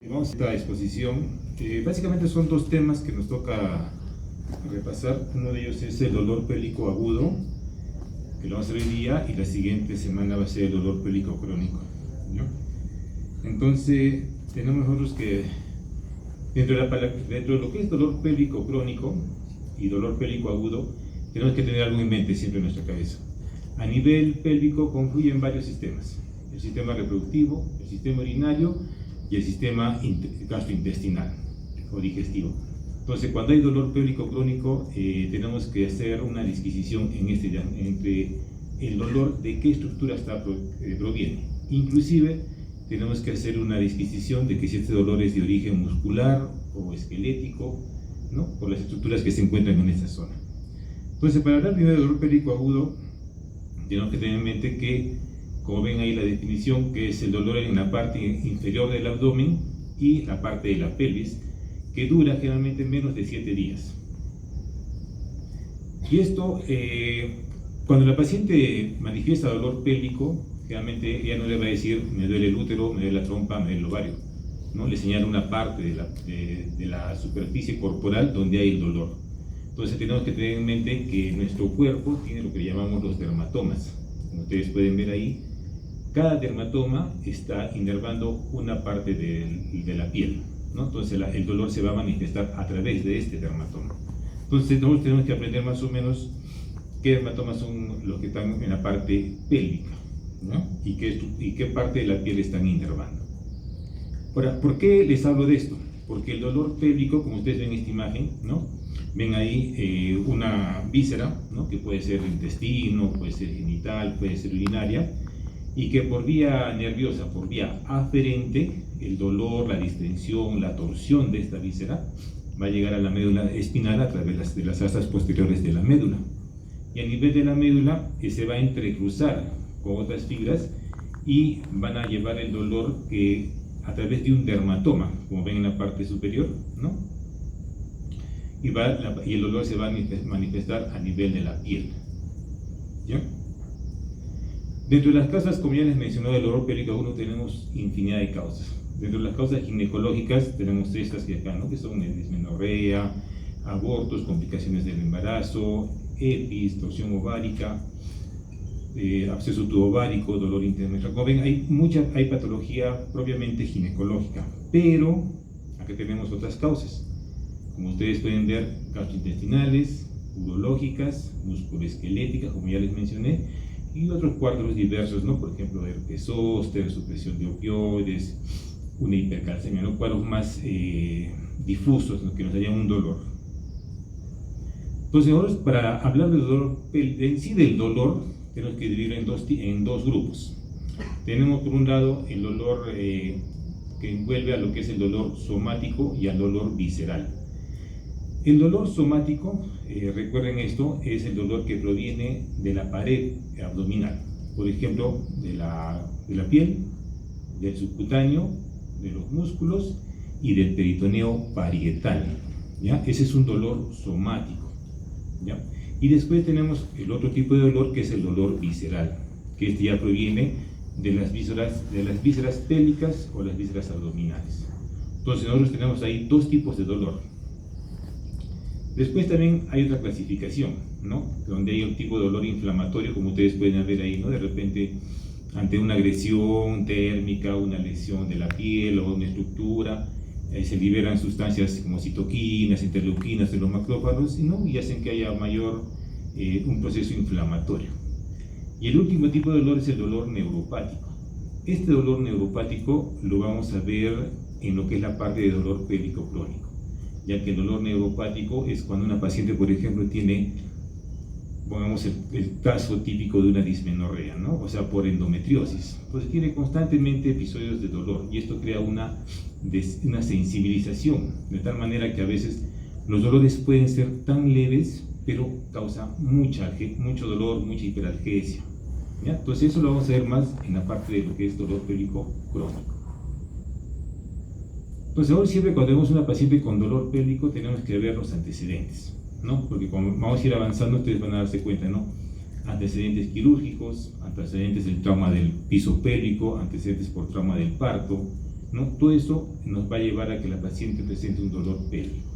Vamos a esta exposición. Básicamente son dos temas que nos toca repasar. Uno de ellos es el dolor pélvico agudo, que lo vamos a hacer hoy día, y la siguiente semana va a ser el dolor pélvico crónico, ¿no? Entonces, tenemos nosotros que, dentro de lo que es dolor pélvico crónico y dolor pélvico agudo, tenemos que tener algo en mente siempre en nuestra cabeza. A nivel pélvico confluyen varios sistemas: el sistema reproductivo, el sistema urinario y el sistema gastrointestinal o digestivo. Entonces, cuando hay dolor pélvico crónico, tenemos que hacer una disquisición entre el dolor, de qué estructura proviene. Inclusive, tenemos que hacer una disquisición de que si este dolor es de origen muscular o esquelético, ¿no?, por las estructuras que se encuentran en esa zona. Entonces, para hablar primero de dolor pélvico agudo, tenemos que tener en mente que, como ven ahí la definición, que es el dolor en la parte inferior del abdomen y la parte de la pelvis, que dura generalmente menos de 7 días. Y esto, cuando la paciente manifiesta dolor pélvico, generalmente ella no le va a decir: me duele el útero, me duele la trompa, me duele el ovario, ¿no? Le señala una parte de la superficie corporal donde hay el dolor. Entonces tenemos que tener en mente que nuestro cuerpo tiene lo que llamamos los dermatomas. Como ustedes pueden ver ahí, cada dermatoma está inervando una parte de la piel, ¿no? Entonces el dolor se va a manifestar a través de este dermatoma. Entonces nosotros tenemos que aprender más o menos qué dermatomas son los que están en la parte pélvica, ¿no? y qué parte de la piel están inervando. Ahora, ¿por qué les hablo de esto? Porque el dolor pélvico, como ustedes ven en esta imagen, ¿no?, ven ahí una víscera, ¿no?, que puede ser intestino, puede ser genital, puede ser urinaria, y que por vía nerviosa, por vía aferente, el dolor, la distensión, la torsión de esta víscera va a llegar a la médula espinal a través de las asas posteriores de la médula. Y a nivel de la médula se va a entrecruzar con otras fibras y van a llevar el dolor a través de un dermatoma, como ven en la parte superior, ¿no? Y el dolor se va a manifestar a nivel de la piel, ¿ya? Dentro de las causas, como ya les mencioné, del dolor pélvico agudo tenemos infinidad de causas. Dentro de las causas ginecológicas tenemos estas que acá, ¿no?, que son dismenorrea, abortos, complicaciones del embarazo, EPIs, torsión ovárica, absceso tubovárico, dolor intermenstrual. Como ven, hay patología propiamente ginecológica, pero acá tenemos otras causas. Como ustedes pueden ver, gastrointestinales, urológicas, musculoesqueléticas, como ya les mencioné, y otros cuadros diversos, ¿no? Por ejemplo, herpes zóster, supresión de opioides, una hipercalcemia, ¿no?, cuadros más difusos, ¿no?, que nos darían un dolor. Entonces, nosotros, para hablar del dolor, en sí del dolor, tenemos que dividirlo en dos grupos. Tenemos por un lado el dolor que envuelve a lo que es el dolor somático y al dolor visceral. El dolor somático, recuerden esto, es el dolor que proviene de la pared abdominal, por ejemplo, de la piel, del subcutáneo, de los músculos y del peritoneo parietal, ¿ya? Ese es un dolor somático, ¿ya? Y después tenemos el otro tipo de dolor, que es el dolor visceral, que este ya proviene de las vísceras pélvicas o las vísceras abdominales. Entonces nosotros tenemos ahí dos tipos de dolor. Después también hay otra clasificación, ¿no?, donde hay un tipo de dolor inflamatorio, como ustedes pueden ver ahí, ¿no?, de repente ante una agresión térmica, una lesión de la piel o una estructura, se liberan sustancias como citoquinas, interleuquinas de los macrófagos, ¿no?, y hacen que haya un proceso inflamatorio. Y el último tipo de dolor es el dolor neuropático. Este dolor neuropático lo vamos a ver en lo que es la parte de dolor pélvico crónico, ya que el dolor neuropático es cuando una paciente, por ejemplo, tiene, pongamos el caso típico de una dismenorrea, ¿no?, o sea, por endometriosis. Entonces tiene constantemente episodios de dolor, y esto crea una sensibilización, de tal manera que a veces los dolores pueden ser tan leves, pero causa mucho dolor, mucha hiperalgesia, ¿ya? Entonces eso lo vamos a ver más en la parte de lo que es dolor pélvico crónico. Entonces, ahora siempre cuando vemos una paciente con dolor pélvico tenemos que ver los antecedentes, ¿no? Porque como vamos a ir avanzando, ustedes van a darse cuenta, ¿no? Antecedentes quirúrgicos, antecedentes del trauma del piso pélvico, antecedentes por trauma del parto, ¿no? Todo eso nos va a llevar a que la paciente presente un dolor pélvico.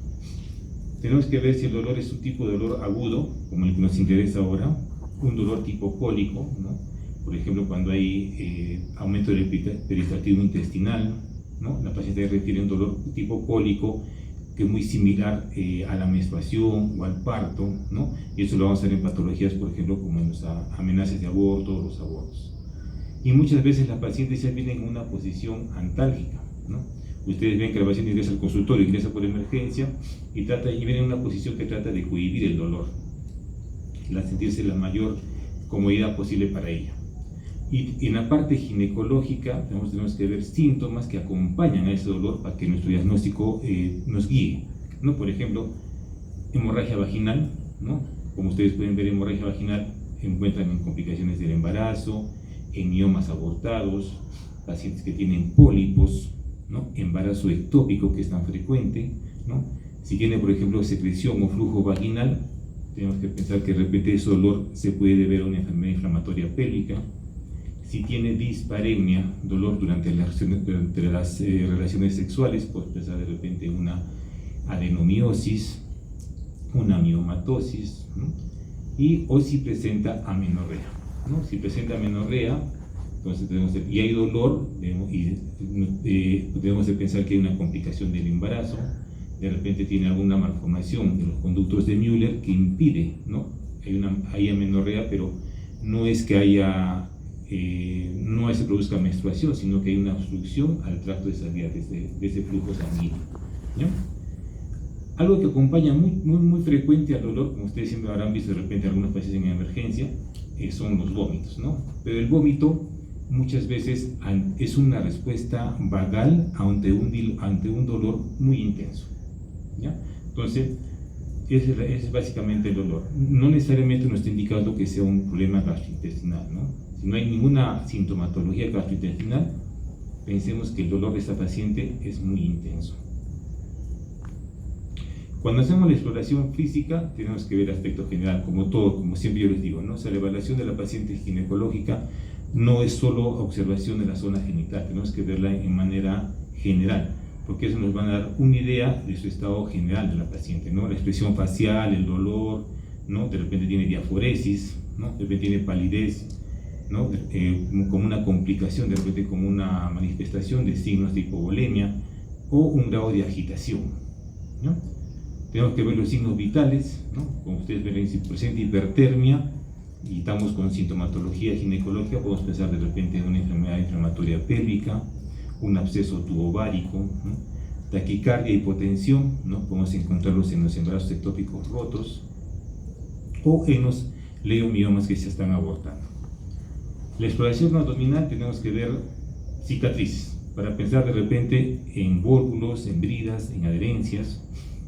Tenemos que ver si el dolor es un tipo de dolor agudo, como el que nos interesa ahora, un dolor tipo cólico, ¿no? Por ejemplo, cuando hay aumento del peristaltismo intestinal, ¿no? La paciente refiere a un dolor tipo cólico que es muy similar a la menstruación o al parto, ¿no? Y eso lo vamos a ver en patologías, por ejemplo, como en las amenazas de aborto o los abortos. Y muchas veces las pacientes ya vienen en una posición antálgica, ¿no? Ustedes ven que la paciente ingresa al consultorio, ingresa por emergencia y viene en una posición que trata de cohibir el dolor, sentirse la mayor comodidad posible para ella. Y en la parte ginecológica tenemos que ver síntomas que acompañan a ese dolor para que nuestro diagnóstico nos guíe, ¿no? Por ejemplo, hemorragia vaginal, ¿no? Como ustedes pueden ver, hemorragia vaginal encuentran en complicaciones del embarazo, en miomas abortados, pacientes que tienen pólipos, ¿no? Embarazo ectópico, que es tan frecuente, ¿no? Si tiene, por ejemplo, secreción o flujo vaginal, tenemos que pensar que de repente ese dolor se puede deber a una enfermedad inflamatoria pélvica. Si tiene dispareunia, dolor durante las relaciones sexuales, puede pensar de repente una adenomiosis, una miomatosis, ¿no? O si presenta amenorrea, ¿no? Si presenta amenorrea, entonces y hay dolor, debemos de pensar que hay una complicación del embarazo. De repente tiene alguna malformación de los conductos de Müller que impide, ¿no? Hay amenorrea, pero no es que no se produzca menstruación, sino que hay una obstrucción al tracto de salida de ese flujo sanguíneo, ¿no? Algo que acompaña muy frecuente al dolor, como ustedes siempre habrán visto de repente algunos pacientes en emergencia, son los vómitos, ¿no? Pero el vómito muchas veces es una respuesta vagal ante un dolor muy intenso, ¿ya? Entonces, ese es básicamente el dolor. No necesariamente nos está indicando que sea un problema gastrointestinal, ¿no? Si no hay ninguna sintomatología gastrointestinal, pensemos que el dolor de esta paciente es muy intenso. Cuando hacemos la exploración física, tenemos que ver el aspecto general, como todo, como siempre yo les digo, ¿no? O sea, la evaluación de la paciente ginecológica no es solo observación de la zona genital, tenemos que verla en manera general, porque eso nos va a dar una idea de su estado general de la paciente, ¿no? La expresión facial, el dolor, ¿no? De repente tiene diaforesis, ¿no? De repente tiene palidez, ¿no? Como una complicación, de repente como una manifestación de signos de hipovolemia o un grado de agitación, ¿no? Tenemos que ver los signos vitales, ¿no? Como ustedes ven, si presenta hipertermia y estamos con sintomatología ginecológica, podemos pensar de repente en una enfermedad inflamatoria pélvica, un absceso tubovárico, ¿no? Taquicardia, hipotensión, ¿no? Podemos encontrarlos en los embarazos ectópicos rotos o en los leiomiomas que se están abortando. La exploración abdominal tenemos que ver cicatrices, para pensar de repente en vólvulos, en bridas, en adherencias,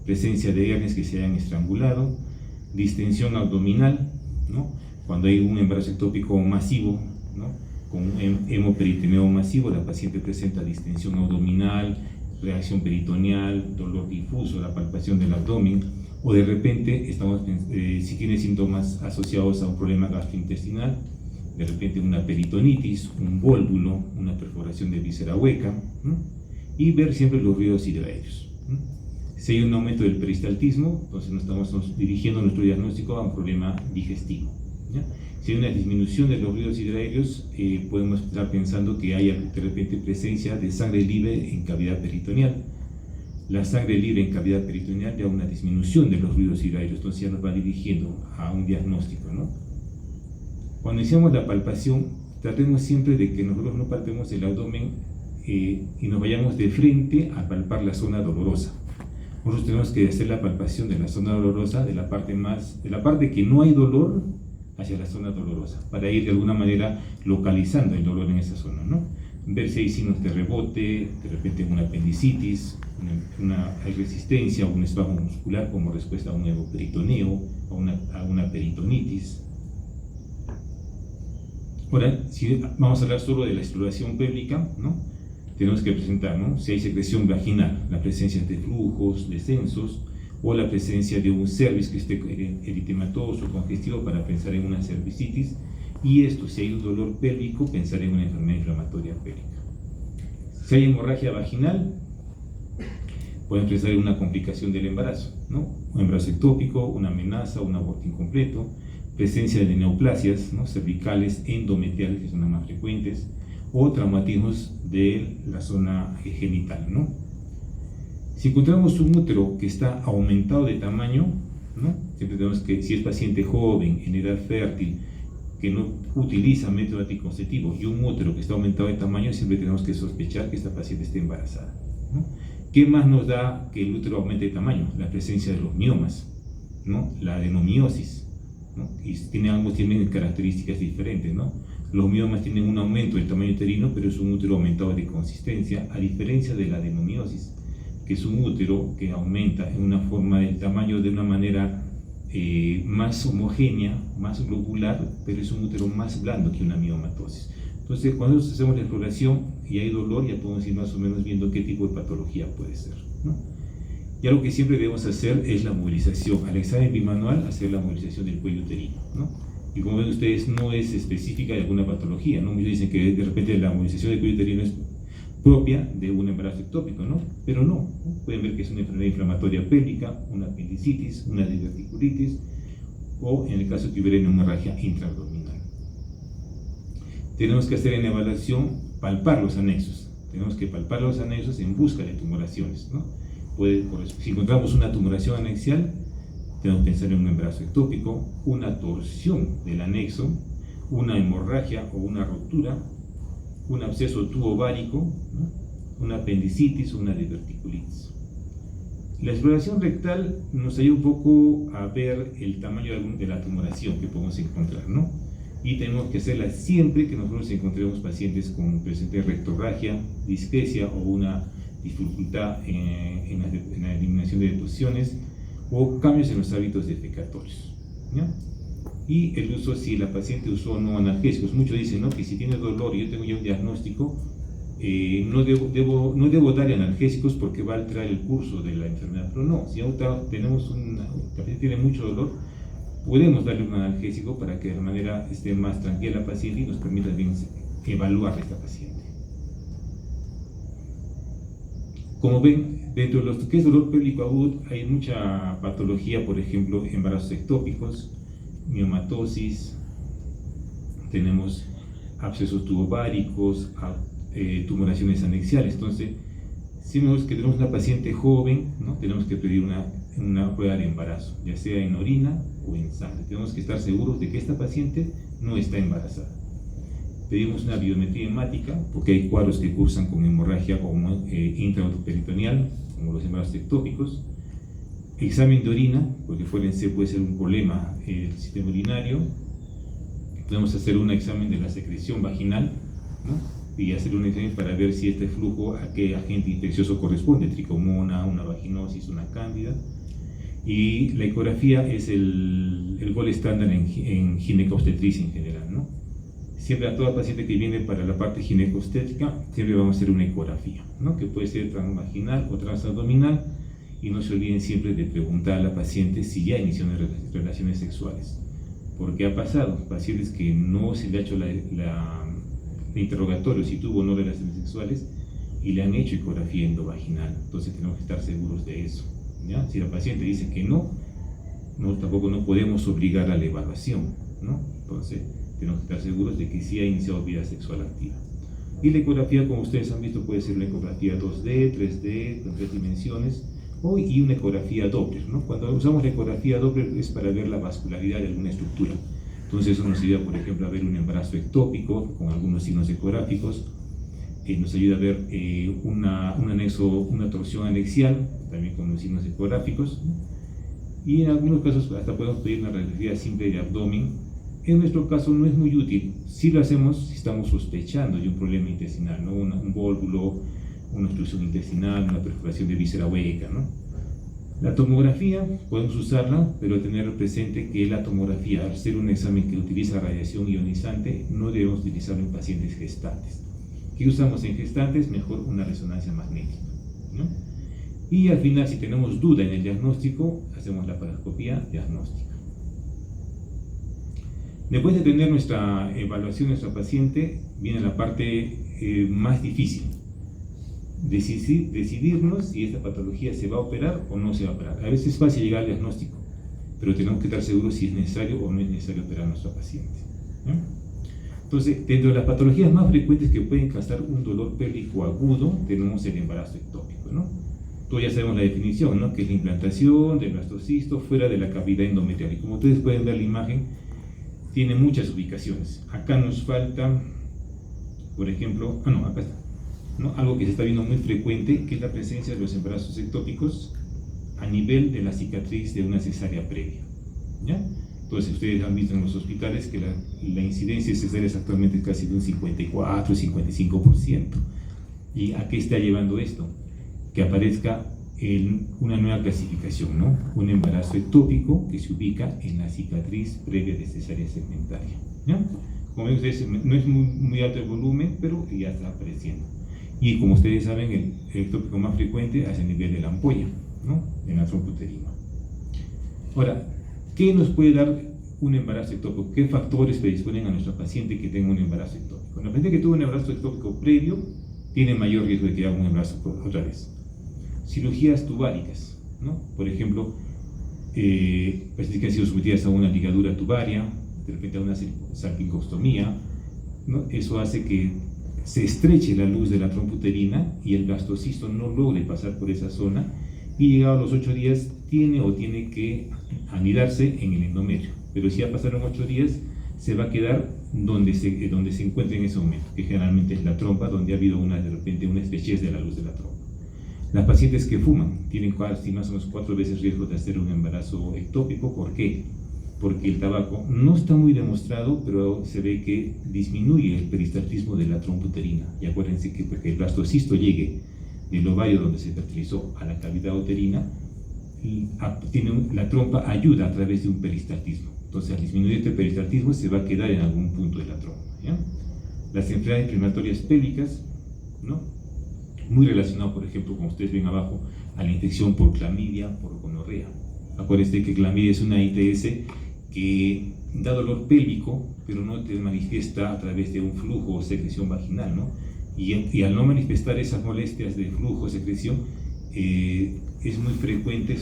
presencia de hernias que se hayan estrangulado, distensión abdominal, ¿no? Cuando hay un embarazo ectópico masivo, ¿no? Con un hemoperitoneo masivo, la paciente presenta distensión abdominal, reacción peritoneal, dolor difuso, la palpación del abdomen, o de repente si tiene síntomas asociados a un problema gastrointestinal, de repente una peritonitis, un vólvulo, una perforación de víscera hueca, ¿no? Y ver siempre los ruidos hidraéreos, ¿no? Si hay un aumento del peristaltismo, entonces nos estamos dirigiendo nuestro diagnóstico a un problema digestivo, ¿ya? Si hay una disminución de los ruidos hidraéreos, podemos estar pensando que hay de repente presencia de sangre libre en cavidad peritoneal. La sangre libre en cavidad peritoneal da una disminución de los ruidos hidraéreos, entonces ya nos va dirigiendo a un diagnóstico, ¿no? Cuando iniciamos la palpación, tratemos siempre de que nosotros no palpemos el abdomen y nos vayamos de frente a palpar la zona dolorosa. Nosotros tenemos que hacer la palpación de la zona dolorosa, de la parte que no hay dolor, hacia la zona dolorosa, para ir de alguna manera localizando el dolor en esa zona, ¿no? Ver si hay signos de rebote, de repente una apendicitis, hay resistencia o un espasmo muscular como respuesta a un hemoperitoneo, a una peritonitis. Ahora, si vamos a hablar solo de la exploración pélvica, ¿no? Tenemos que presentar, ¿no? Si hay secreción vaginal, la presencia de flujos, descensos, o la presencia de un cervix que esté eritematoso o congestivo para pensar en una cervicitis, y esto, si hay un dolor pélvico, pensar en una enfermedad inflamatoria pélvica. Si hay hemorragia vaginal, puede empezar una complicación del embarazo, ¿no? Un embarazo ectópico, una amenaza, un aborto incompleto, presencia de neoplasias, ¿no? Cervicales, endometriales, que son las más frecuentes, o traumatismos de la zona genital, ¿no? Si encontramos un útero que está aumentado de tamaño, ¿no? Siempre tenemos que, si es paciente joven, en edad fértil, que no utiliza método anticonceptivo y un útero que está aumentado de tamaño, siempre tenemos que sospechar que esta paciente esté embarazada, ¿no? ¿Qué más nos da que el útero aumente de tamaño? La presencia de los miomas, ¿no? La adenomiosis, ¿no? Y ambos tienen características diferentes, ¿no? Los miomas tienen un aumento del tamaño uterino, pero es un útero aumentado de consistencia, a diferencia de la adenomiosis, que es un útero que aumenta en una forma del tamaño de una manera más homogénea, más globular, pero es un útero más blando que una miomatosis. Entonces, cuando nosotros hacemos la exploración y hay dolor, ya podemos ir más o menos viendo qué tipo de patología puede ser, ¿no? Y algo que siempre debemos hacer es la movilización. Al examen bimanual, hacer la movilización del cuello uterino, ¿no? Y como ven ustedes, no es específica de alguna patología, ¿no? Muchos dicen que de repente la movilización del cuello uterino es propia de un embarazo ectópico, ¿no? Pero no. Pueden ver que es una enfermedad inflamatoria pélvica, una apendicitis, una diverticulitis, o en el caso que hubiera una hemorragia intraabdominal. Tenemos que hacer en la evaluación palpar los anexos. Tenemos que palpar los anexos en busca de tumoraciones, ¿no? Si encontramos una tumoración anexial, tenemos que pensar en un embarazo ectópico, una torsión del anexo, una hemorragia o una rotura, un absceso tubo-ovárico, ¿no? Una apendicitis o una diverticulitis. La exploración rectal nos ayuda un poco a ver el tamaño de la tumoración que podemos encontrar, ¿no? Y tenemos que hacerla siempre que nosotros encontremos pacientes con presente rectorragia, discrecia o una dificultad en la eliminación de deposiciones o cambios en los hábitos defecatorios, ¿ya? Y el uso, si la paciente usó no analgésicos. Muchos dicen, ¿no?, que si tiene dolor y yo tengo ya un diagnóstico, no debo darle analgésicos porque va a alterar el curso de la enfermedad. Pero no, si tenemos la paciente tiene mucho dolor, podemos darle un analgésico para que de manera esté más tranquila la paciente y nos permita bien evaluar a esta paciente. Como ven, dentro de lo que es dolor pélvico agudo hay mucha patología, por ejemplo, embarazos ectópicos, miomatosis, tenemos abscesos tubováricos, tumoraciones anexiales. Entonces, si vemos que tenemos una paciente joven, ¿no?, tenemos que pedir una prueba de embarazo, ya sea en orina o en sangre. Tenemos que estar seguros de que esta paciente no está embarazada. Pedimos una biometría hemática, porque hay cuadros que cursan con hemorragia como intraperitoneal, como los embarazos ectópicos. Examen de orina, porque puede ser un problema el sistema urinario. Podemos hacer un examen de la secreción vaginal, ¿no?, y hacer un examen para ver si este flujo a qué agente infeccioso corresponde, tricomona, una vaginosis, una cándida. Y la ecografía es el gol estándar en ginecobstetricia en general, ¿no? Siempre a toda paciente que viene para la parte ginecobstétrica, siempre vamos a hacer una ecografía, ¿no?, que puede ser transvaginal o transabdominal. Y no se olviden siempre de preguntar a la paciente si ya inició relaciones sexuales, porque ha pasado pacientes que no se le ha hecho el interrogatorio si tuvo o no relaciones sexuales y le han hecho ecografía endovaginal. Entonces tenemos que estar seguros de eso, ¿ya? Si la paciente dice que no, tampoco no podemos obligar a la evaluación, ¿no? Entonces tenemos que estar seguros de que sí ha iniciado vida sexual activa. Y la ecografía, como ustedes han visto, puede ser una ecografía 2D, 3D, con 3 dimensiones, y una ecografía Doppler, ¿no? Cuando usamos la ecografía Doppler es para ver la vascularidad de alguna estructura. Entonces eso nos ayuda, por ejemplo, a ver un embarazo ectópico con algunos signos ecográficos. Nos ayuda a ver un anexo, una torsión anexial, también con los signos ecográficos. Y en algunos casos hasta podemos pedir una radiografía simple de abdomen. En nuestro caso no es muy útil. Si lo hacemos si estamos sospechando de un problema intestinal, ¿no?, un vólvulo, una obstrucción intestinal, una perforación de víscera hueca, ¿no? La tomografía podemos usarla, pero tener presente que la tomografía, al ser un examen que utiliza radiación ionizante, no debemos utilizarlo en pacientes gestantes. ¿Qué usamos en gestantes? Mejor una resonancia magnética, ¿no? Y al final, si tenemos duda en el diagnóstico, hacemos la laparoscopía diagnóstica. Después de tener nuestra evaluación de nuestra paciente, viene la parte más difícil, decidirnos si esta patología se va a operar o no se va a operar. A veces es fácil llegar al diagnóstico, pero tenemos que estar seguros si es necesario o no es necesario operar a nuestro paciente, ¿no? Entonces, dentro de las patologías más frecuentes que pueden causar un dolor pélvico agudo, tenemos el embarazo ectópico, ¿no? Todos ya sabemos la definición, ¿no? Que es la implantación del blastocisto fuera de la cavidad endometrial. Y como ustedes pueden ver la imagen, tiene muchas ubicaciones. Acá nos falta, por ejemplo, acá está, ¿no? Algo que se está viendo muy frecuente, que es la presencia de los embarazos ectópicos a nivel de la cicatriz de una cesárea previa, ¿ya? Entonces, ustedes han visto en los hospitales que la incidencia de cesáreas actualmente es casi de un 54-55%. ¿Y a qué está llevando esto? Que aparezca una nueva clasificación, ¿no? Un embarazo ectópico que se ubica en la cicatriz previa de cesárea segmentaria, ¿ya? Como ven ustedes, no es muy alto el volumen, pero ya está apareciendo. Y como ustedes saben, el ectópico más frecuente es a nivel de la ampolla, ¿no? En la trompa uterina. Ahora, ¿qué nos puede dar un embarazo ectópico? ¿Qué factores predisponen a nuestro paciente que tenga un embarazo ectópico? La paciente que tuvo un embarazo ectópico previo tiene mayor riesgo de que haga un embarazo otra vez. Cirugías tubáricas, ¿no? Por ejemplo, pacientes que han sido sometidas a una ligadura tubaria, de repente a una salpingostomía, ¿no? Eso hace que se estreche la luz de la trompa uterina y el blastocisto no logre pasar por esa zona, y llegado a los 8 días tiene que anidarse en el endometrio. Pero si ya pasaron 8 días, se va a quedar donde se encuentra en ese momento, que generalmente es la trompa, donde ha habido de repente una estrechez de la luz de la trompa. Las pacientes que fuman tienen casi más o menos 4 veces riesgo de hacer un embarazo ectópico. ¿Por qué? Porque el tabaco no está muy demostrado, pero se ve que disminuye el peristaltismo de la trompa uterina. Y acuérdense que para que el blastocisto llegue del ovario donde se fertilizó a la cavidad uterina, la trompa ayuda a través de un peristaltismo. Entonces, al disminuir este peristaltismo, se va a quedar en algún punto de la trompa, ¿ya? Las enfermedades inflamatorias pélvicas, ¿no? Muy relacionado, por ejemplo, como ustedes ven abajo, a la infección por clamidia, por gonorrea. Acuérdense que clamidia es una ITS que da dolor pélvico, pero no te manifiesta a través de un flujo o secreción vaginal, ¿no? Y al no manifestar esas molestias de flujo o secreción, es muy frecuente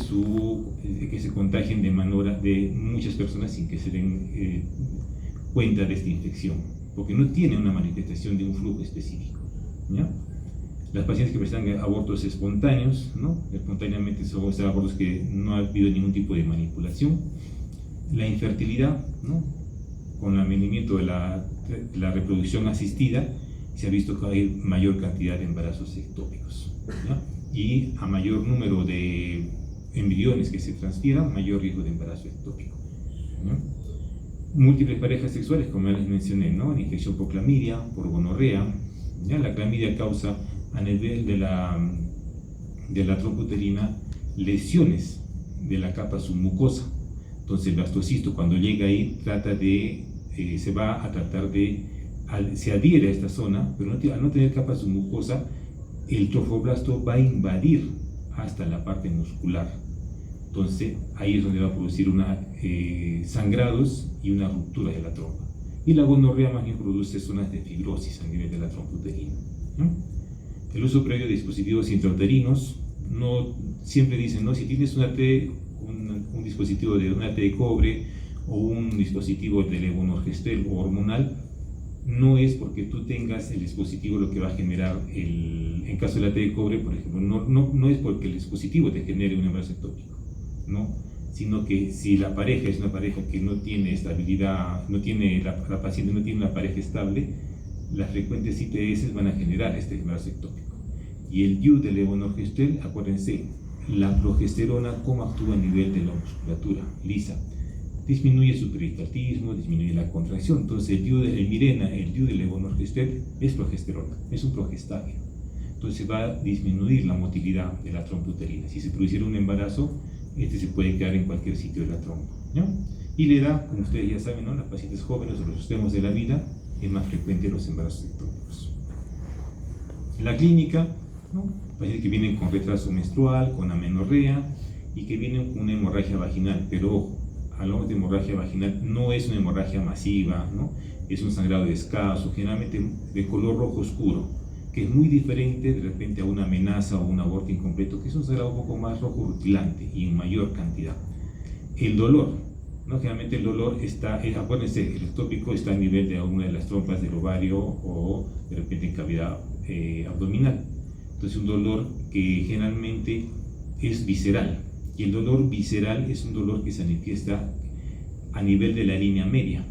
que se contagien de muchas personas sin que se den cuenta de esta infección, porque no tiene una manifestación de un flujo específico, ¿ya? Las pacientes que presentan abortos espontáneos, ¿no? Espontáneamente son abortos que no ha habido ningún tipo de manipulación. La infertilidad, ¿no? Con el advenimiento de la reproducción asistida, se ha visto que hay mayor cantidad de embarazos ectópicos, ¿ya? Y a mayor número de embriones que se transfieran, mayor riesgo de embarazo ectópico, ¿no? Múltiples parejas sexuales, como ya les mencioné, ¿no? La infección por clamidia, por gonorrea, ¿ya? La clamidia causa a nivel de la trompa uterina lesiones de la capa submucosa. Entonces el blastocisto, cuando llega ahí, se adhiere a esta zona, pero al no tener capa submucosa, el trofoblasto va a invadir hasta la parte muscular. Entonces ahí es donde va a producir sangrados y una ruptura de la trompa. Y la gonorrea más bien produce zonas de fibrosis a nivel de la trompa uterina, ¿no? El uso previo de dispositivos intrauterinos, no siempre dicen, ¿no? Si tienes un dispositivo de una T de cobre o un dispositivo de levonorgestrel o hormonal, no es porque tú tengas el dispositivo lo que va a generar en caso de la T de cobre, por ejemplo, no es porque el dispositivo te genere un embarazo ectópico, ¿no? Sino que si la pareja es una pareja que no tiene estabilidad, la paciente no tiene una pareja estable, las frecuentes ITS van a generar este embarazo ectópico. Y el DIU de levonorgestrel, acuérdense, la progesterona, cómo actúa a nivel de la musculatura lisa, disminuye su peristaltismo, disminuye la contracción. Entonces el DIU de levonorgestrel es progesterona, es un progestágeno. Entonces va a disminuir la motilidad de la trompa uterina. Si se produciera un embarazo, se puede quedar en cualquier sitio de la trompa, ¿no? Y la edad, como ustedes ya saben, ¿no? Las pacientes jóvenes o los extremos de la vida, es más frecuente los embarazos ectópicos. La clínica, ¿no? Pacientes que vienen con retraso menstrual, con amenorrea y que vienen con una hemorragia vaginal, pero ojo, hablamos de hemorragia vaginal, no es una hemorragia masiva, ¿no? Es un sangrado escaso, generalmente de color rojo oscuro, que es muy diferente de repente a una amenaza o un aborto incompleto, que es un sangrado un poco más rojo rutilante y en mayor cantidad. El dolor, ¿no? Generalmente el dolor está, acuérdense, el ectópico está a nivel de alguna de las trompas del ovario o de repente en cavidad abdominal. Entonces un dolor que generalmente es visceral, y el dolor visceral es un dolor que se manifiesta a nivel de la línea media,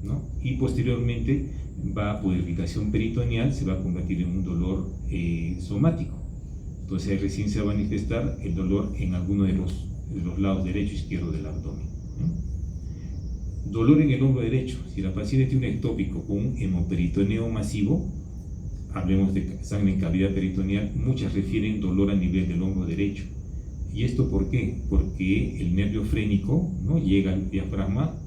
¿no? Y posteriormente va por irritación peritoneal, se va a convertir en un dolor somático. Entonces recién se va a manifestar el dolor en alguno de los lados derecho e izquierdo del abdomen, ¿no? Dolor en el hombro derecho. Si la paciente tiene un ectópico con un hemoperitoneo masivo, hablemos de sangre en cavidad peritoneal, muchas refieren dolor a nivel del hombro derecho. ¿Y esto por qué? Porque el nervio frénico, ¿no?, llega al diafragma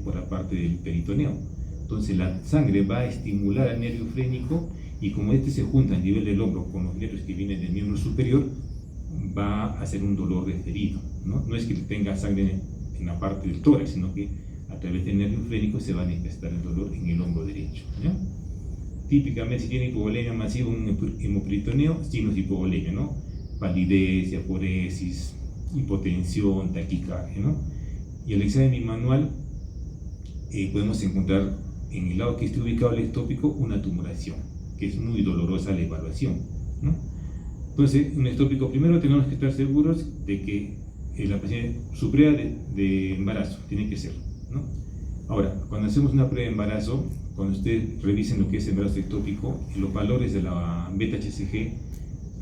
por la parte del peritoneo. Entonces la sangre va a estimular al nervio frénico, y como este se junta a nivel del hombro con los nervios que vienen del miembro superior, va a hacer un dolor referido, ¿no? No es que tenga sangre en la parte del tórax, sino que a través del nervio frénico se va a manifestar el dolor en el hombro derecho, ¿ya? Típicamente, si tiene hipovolemia masiva, un hemoperitoneo, signos de hipovolemia, ¿no? Palidez, diaporesis, hipotensión, taquicardia, ¿no? Y al examen manual podemos encontrar en el lado que esté ubicado el ectópico una tumoración, que es muy dolorosa la evaluación, ¿no? Entonces, un ectópico, primero tenemos que estar seguros de que la paciente, su prueba de embarazo tiene que ser, ¿no? Ahora, cuando hacemos una prueba de embarazo, cuando ustedes revisen lo que es embarazo ectópico, en los valores de la beta-HCG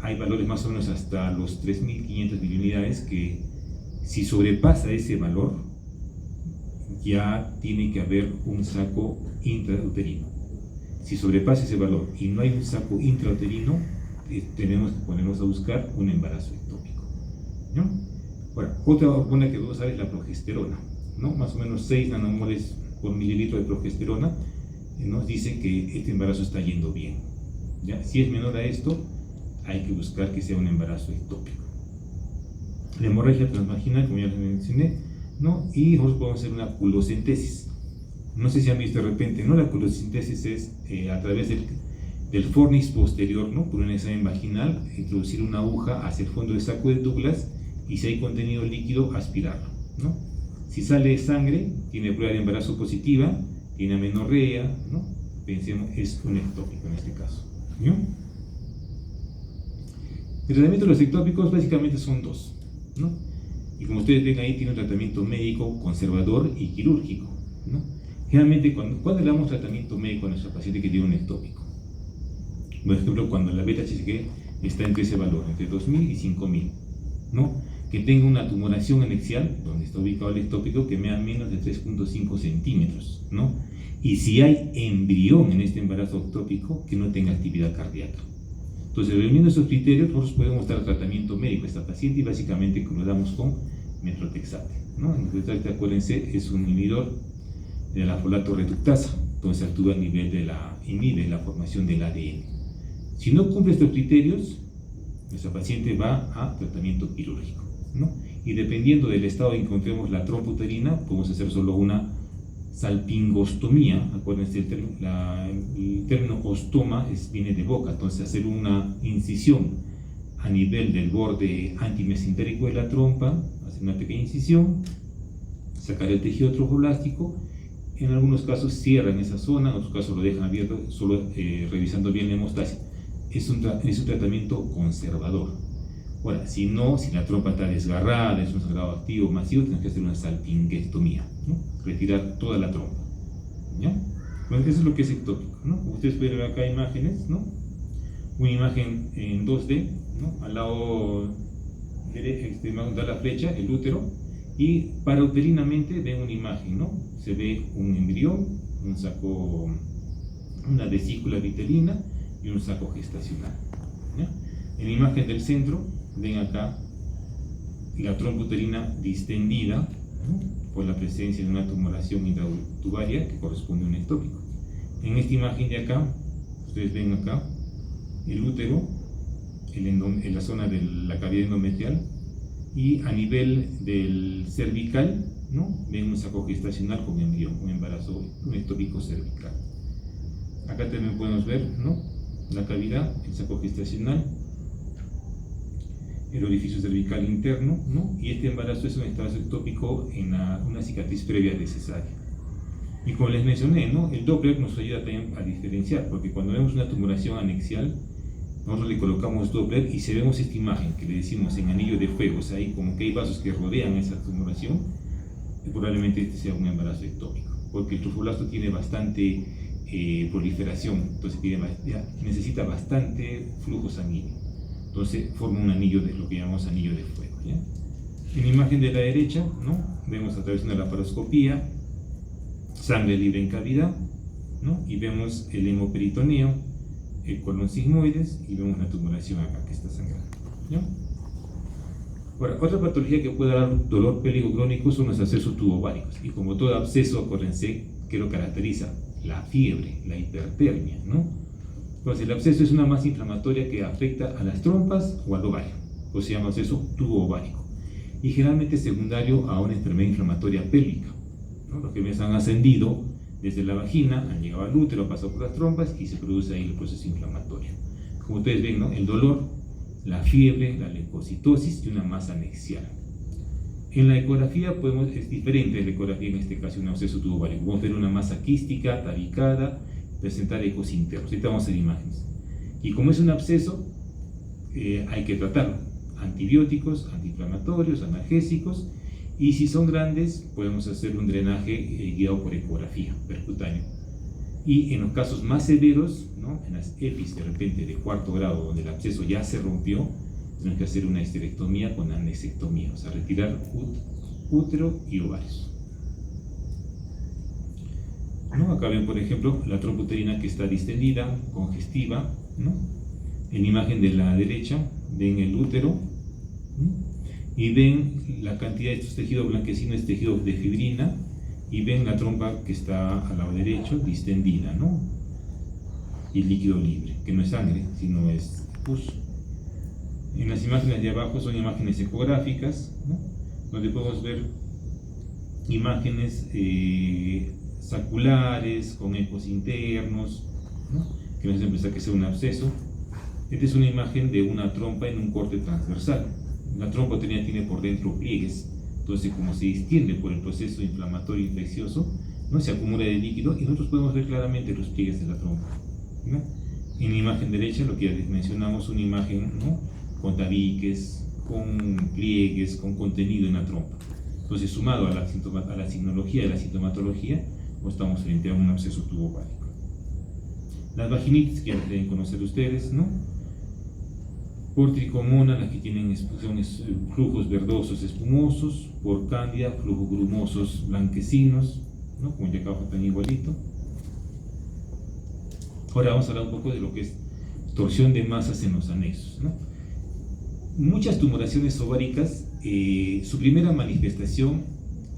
hay valores más o menos hasta los 3.500 miliunidades, que si sobrepasa ese valor, ya tiene que haber un saco intrauterino. Si sobrepasa ese valor y no hay un saco intrauterino, tenemos que ponernos a buscar un embarazo ectópico, ¿no? Ahora, otra hormona que debemos saber es la progesterona, ¿no? Más o menos 6 nanomoles por mililitro de progesterona nos dice que este embarazo está yendo bien, ¿ya? Si es menor a esto, hay que buscar que sea un embarazo ectópico. La hemorragia transvaginal, como ya les mencioné, ¿no? Y nosotros podemos hacer una culocentesis. No sé si han visto de repente, ¿no? La culocentesis es a través del fornix posterior, ¿no?, por un examen vaginal, introducir una aguja hacia el fondo del saco de Douglas, y si hay contenido líquido, aspirarlo, ¿no? Si sale sangre, tiene prueba de embarazo positiva, tiene amenorrea, ¿no? Pensemos, es un ectópico en este caso, ¿no? El tratamiento de los ectópicos básicamente son dos, ¿no? Y como ustedes ven ahí, tiene un tratamiento médico, conservador y quirúrgico, ¿no? Generalmente, ¿cuándo le damos tratamiento médico a nuestra paciente que tiene un ectópico? Por ejemplo, cuando la beta-HCG está entre ese valor, entre 2.000 y 5.000, ¿no? Que tenga una tumoración anexial, donde está ubicado el ectópico, que mida menos de 3.5 centímetros, ¿no? Y si hay embrión en este embarazo ectópico, que no tenga actividad cardíaca. Entonces, reuniendo esos criterios, nosotros podemos dar tratamiento médico a esta paciente, y básicamente lo damos con metrotexate, ¿no? El metrotexate, acuérdense, es un inhibidor de la folato reductasa, entonces actúa a nivel inhibe la formación del ADN. Si no cumple estos criterios, nuestra paciente va a tratamiento quirúrgico, ¿no? Y dependiendo del estado en que encontremos la trompa uterina, podemos hacer solo una salpingostomía. Acuérdense, el término ostoma viene de boca, entonces hacer una incisión a nivel del borde antimesentérico de la trompa, hacer una pequeña incisión, sacar el tejido trofoblástico. En algunos casos cierran esa zona, en otros casos lo dejan abierto, solo revisando bien la hemostasia. Es un tratamiento conservador. Ahora, si la trompa está desgarrada, es un sangrado activo masivo, tenemos que hacer una salpingestomía, ¿no? Retirar toda la trompa, ¿ya? Bueno, eso es lo que es ectópico, ¿no? Ustedes pueden ver acá imágenes, ¿no? Una imagen en 2D, ¿no? Al lado da la flecha, el útero, y parauterinamente ven una imagen, ¿no? Se ve un embrión, un saco, una vesícula vitelina y un saco gestacional, ¿ya? En la imagen del centro ven acá la trompa uterina distendida, ¿no?, por la presencia de una tumoración intrauteria que corresponde a un ectópico. En esta imagen de acá, ustedes ven acá el útero en la zona de la cavidad endometrial, y a nivel del cervical, ¿no?, ven un saco gestacional con embrión, un embarazo, un ectópico cervical. Acá también podemos ver, ¿no?, la cavidad, el saco gestacional, el orificio cervical interno, ¿no? Y este embarazo es un embarazo ectópico en una cicatriz previa de cesárea. Y como les mencioné, ¿no? El Doppler nos ayuda también a diferenciar, porque cuando vemos una tumoración anexial, nosotros le colocamos Doppler y si vemos esta imagen que le decimos en anillo de fuego, o sea, hay como que hay vasos que rodean esa tumoración, probablemente este sea un embarazo ectópico, porque el trofoblasto tiene bastante proliferación, entonces necesita bastante flujo sanguíneo. Entonces forma un anillo de lo que llamamos anillo de fuego, ¿ya? En la imagen de la derecha, ¿no? Vemos a través de una laparoscopía sangre libre en cavidad, ¿no? Y vemos el hemoperitoneo, el colon sigmoides y vemos la tumoración acá que está sangrando, ¿ya? Ahora, otra patología que puede dar dolor pélvico crónico son los abscesos tubováricos, y como todo absceso, acuérdense que lo caracteriza la fiebre, la hipertermia, ¿no? Entonces el absceso es una masa inflamatoria que afecta a las trompas o al ovario, o se llama absceso tubovárico, y generalmente es secundario a una enfermedad inflamatoria pélvica, ¿no? Los que me han ascendido desde la vagina, han llegado al útero, pasado por las trompas y se produce ahí el proceso inflamatorio. Como ustedes ven, ¿no? El dolor, la fiebre, la leucocitosis y una masa anexial. En la ecografía es diferente la ecografía en este caso, un absceso tubovárico. Podemos ver una masa quística, tabicada, presentar ecos internos. Ahorita vamos a hacer imágenes. Y como es un absceso, hay que tratarlo. Antibióticos, antiinflamatorios, analgésicos. Y si son grandes, podemos hacer un drenaje guiado por ecografía percutáneo. Y en los casos más severos, ¿no? En las EPIs de repente de cuarto grado, donde el absceso ya se rompió, tenemos que hacer una histerectomía con anexectomía, o sea, retirar útero y ovarios. ¿No? Acá ven, por ejemplo, la trompa uterina que está distendida, congestiva, ¿no? En la imagen de la derecha ven el útero, ¿no? Y ven la cantidad de estos tejidos blanquecinos, es tejido de fibrina, y ven la trompa que está al lado derecho, distendida, ¿no? Y el líquido libre, que no es sangre, sino es pus. En las imágenes de abajo son imágenes ecográficas, ¿no? Donde podemos ver imágenes saculares, con ecos internos, ¿no? Que nos hacen pensar que es un absceso. Esta es una imagen de una trompa en un corte transversal. La trompa uterina tiene por dentro pliegues, entonces como se distiende por el proceso inflamatorio infeccioso, ¿no? Se acumula de líquido y nosotros podemos ver claramente los pliegues de la trompa, ¿no? En la imagen derecha, lo que ya les mencionamos, una imagen, ¿no? Con tabiques, con pliegues, con contenido en la trompa. Entonces, sumado a la signología y la sintomatología, estamos frente a un absceso tubovárico. Las vaginitis, que ya deben conocer ustedes, ¿no? Por tricomona, las que tienen flujos verdosos espumosos, por cándida, flujos grumosos blanquecinos, ¿no? Como ya acá están igualito. Ahora vamos a hablar un poco de lo que es torsión de masas en los anexos, ¿no? Muchas tumoraciones ováricas, su primera manifestación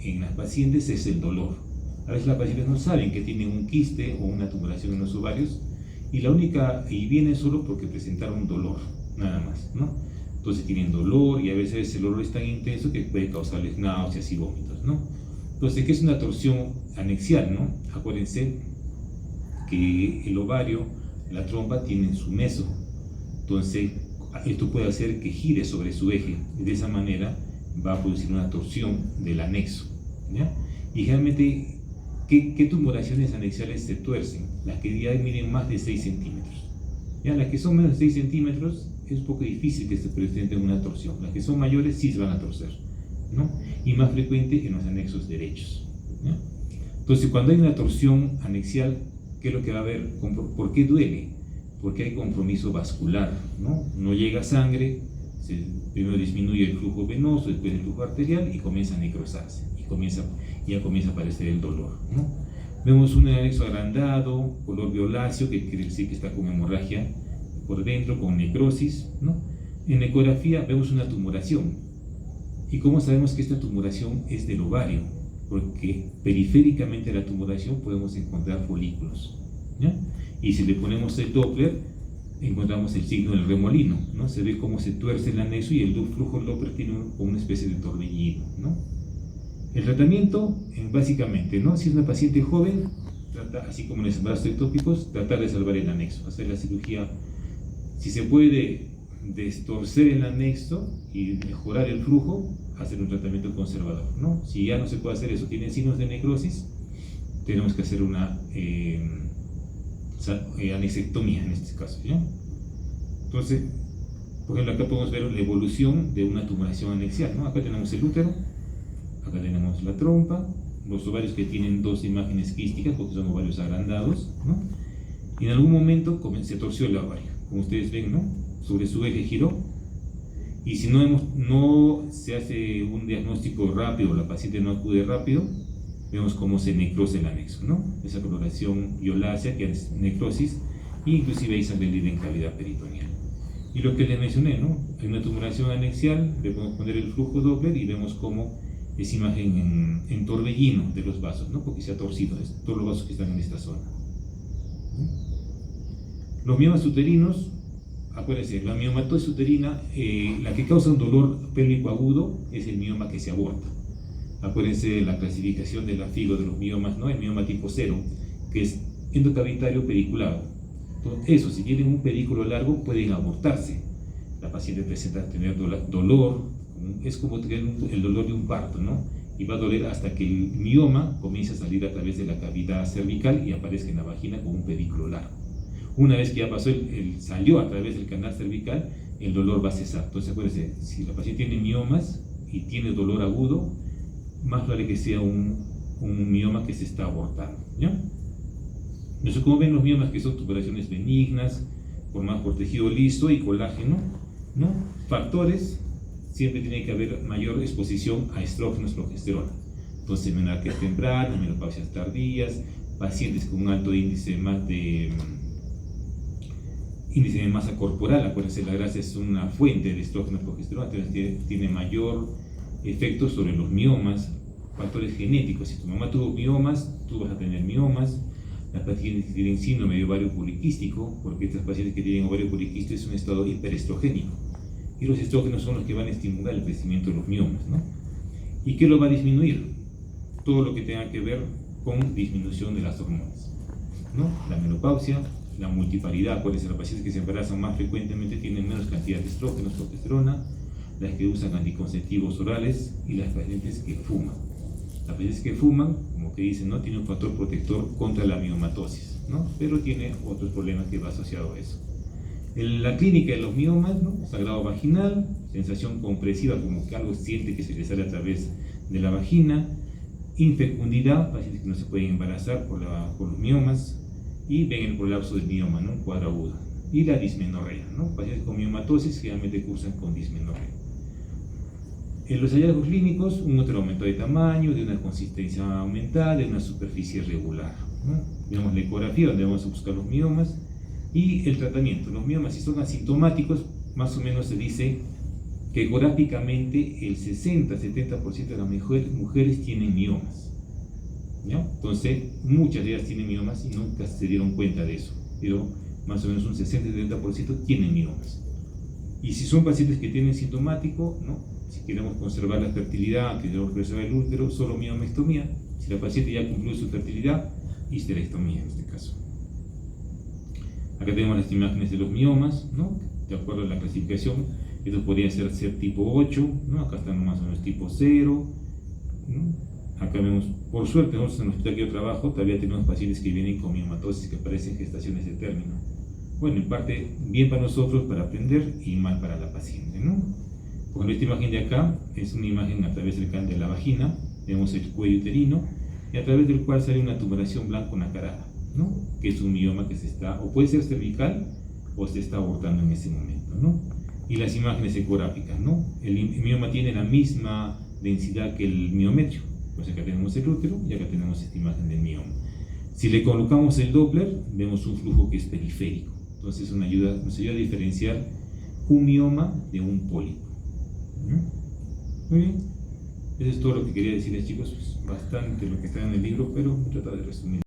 en las pacientes es el dolor. A veces las pacientes no saben que tienen un quiste o una tumoración en los ovarios y viene solo porque presentaron dolor, nada más, ¿no? Entonces tienen dolor y a veces el dolor es tan intenso que puede causarles náuseas y vómitos, ¿no? Entonces, ¿qué es una torsión anexial, no? Acuérdense que el ovario, la trompa, tienen su meso. Entonces, esto puede hacer que gire sobre su eje y de esa manera va a producir una torsión del anexo, ¿ya? Y generalmente, ¿qué tumoraciones anexiales se tuercen? Las que ya miden más de 6 centímetros. ¿Ya? Las que son menos de 6 centímetros es un poco difícil que se presente una torsión. Las que son mayores sí se van a torcer, ¿no? Y más frecuente en los anexos derechos, ¿ya? Entonces, cuando hay una torsión anexial, ¿qué es lo que va a haber? ¿Por qué duele? Porque hay compromiso vascular, ¿no? No llega sangre, primero disminuye el flujo venoso, después el flujo arterial y comienza a necrosarse ya comienza a aparecer el dolor, ¿no? Vemos un anexo agrandado, color violáceo, que quiere decir que está con hemorragia por dentro, con necrosis, ¿no? En ecografía vemos una tumoración. ¿Y cómo sabemos que esta tumoración es del ovario? Porque periféricamente a la tumoración podemos encontrar folículos, ¿ya? Y si le ponemos el Doppler, encontramos el signo del remolino, ¿no? Se ve cómo se tuerce el anexo y el flujo Doppler tiene como una especie de torbellino, ¿no? El tratamiento, básicamente, ¿no? Si es una paciente joven, así como en los embarazos ectópicos, tratar de salvar el anexo, hacer la cirugía, si se puede destorcer el anexo y mejorar el flujo, hacer un tratamiento conservador, ¿no? Si ya no se puede hacer eso, tiene signos de necrosis, tenemos que hacer una anexectomía en este caso, ¿ya? Entonces, por ejemplo, acá podemos ver la evolución de una tumoración anexial, ¿no? Acá tenemos el útero, acá tenemos la trompa, los ovarios que tienen dos imágenes quísticas porque son ovarios agrandados, ¿no? Y en algún momento se torció el ovario, como ustedes ven, ¿no? Sobre su eje giró, y si no se hace un diagnóstico rápido, la paciente no acude rápido, vemos cómo se necrosa el anexo, ¿no? Esa coloración violácea que es necrosis, e inclusive hay sangre líquida en cavidad peritoneal. Y lo que les mencioné, ¿no? En una tumoración anexial le podemos poner el flujo Doppler y vemos cómo es imagen en torbellino de los vasos, ¿no? Porque se ha torcido todos los vasos que están en esta zona. Los miomas uterinos, acuérdense, la miomatosis uterina, la que causa un dolor pélvico agudo es el mioma que se aborta. Acuérdense de la clasificación de la FIGO de los miomas, ¿no? El mioma tipo 0, que es endocavitario pediculado. Entonces, eso, si tienen un pedículo largo, pueden abortarse. La paciente presenta tener dolor, es como tener el dolor de un parto, ¿no? Y va a doler hasta que el mioma comience a salir a través de la cavidad cervical y aparezca en la vagina con un pedículo largo. Una vez que ya pasó, salió a través del canal cervical, el dolor va a cesar. Entonces, acuérdense, si la paciente tiene miomas y tiene dolor agudo, más vale que sea un mioma que se está abortando, ¿ya? Entonces, como ven, los miomas que son tumoraciones benignas, formadas por tejido liso y colágeno, ¿no? Factores, siempre tiene que haber mayor exposición a estrógenos, progesterona. Entonces, menarquía temprana, menopausias tardías, pacientes con un alto índice de masa corporal. Acuérdense, la grasa es una fuente de estrógenos, progesterona, entonces tiene mayor efectos sobre los miomas. Factores genéticos, si tu mamá tuvo miomas, tú vas a tener miomas. Las pacientes que tienen síndrome de ovario poliquístico, porque estas pacientes que tienen ovario poliquístico es un estado hiperestrogénico, y los estrógenos son los que van a estimular el crecimiento de los miomas, ¿no? ¿Y qué lo va a disminuir? Todo lo que tenga que ver con disminución de las hormonas, ¿no? La menopausia, la multiparidad. Acuérdense, las pacientes que se embarazan más frecuentemente tienen menos cantidad de estrógenos, progesterona, las que usan anticonceptivos orales y las pacientes que fuman. Las pacientes que fuman, como que dicen, ¿no? Tiene un factor protector contra la miomatosis, ¿no? Pero tiene otros problemas que va asociado a eso. En la clínica de los miomas, ¿no? Sangrado vaginal, sensación compresiva, como que algo siente que se le sale a través de la vagina, infecundidad, pacientes que no se pueden embarazar por los miomas, y ven el prolapso del mioma, ¿no? Un cuadro agudo. Y la dismenorrea, ¿no? Pacientes con miomatosis generalmente cursan con dismenorrea. En los hallazgos clínicos, un útero aumentado de tamaño, de una consistencia aumentada, de una superficie irregular, ¿no? Vemos la ecografía donde vamos a buscar los miomas y el tratamiento. Los miomas, si son asintomáticos, más o menos se dice que ecográficamente el 60-70% de las mujeres tienen miomas, ¿ya? Entonces, muchas de ellas tienen miomas y nunca se dieron cuenta de eso, pero más o menos un 60-70% tienen miomas. Y si son pacientes que tienen sintomático, ¿no? Si queremos conservar la fertilidad, que queremos preservar el útero, solo miomectomía. Si la paciente ya cumplió su fertilidad, histerectomía en este caso. Acá tenemos las imágenes de los miomas, ¿no? De acuerdo a la clasificación, estos podrían ser tipo 8, ¿no? Acá están más o menos tipo 0, ¿no? Acá vemos, por suerte, nosotros en el hospital que yo trabajo, todavía tenemos pacientes que vienen con miomatosis que parecen gestaciones de término. Bueno, en parte, bien para nosotros para aprender y mal para la paciente, ¿no? Porque esta imagen de acá es una imagen a través del canal de la vagina, vemos el cuello uterino, y a través del cual sale una tumoración blanco nacarada, ¿no? Que es un mioma que se está, o puede ser cervical, o se está abortando en ese momento, ¿no? Y las imágenes ecográficas, ¿no? El mioma tiene la misma densidad que el miometrio, pues acá tenemos el útero y acá tenemos esta imagen del mioma. Si le colocamos el Doppler, vemos un flujo que es periférico, entonces nos ayuda a diferenciar un mioma de un pólipo. Muy bien, eso es todo lo que quería decirles, chicos. Bastante lo que está en el libro, pero trato de resumir.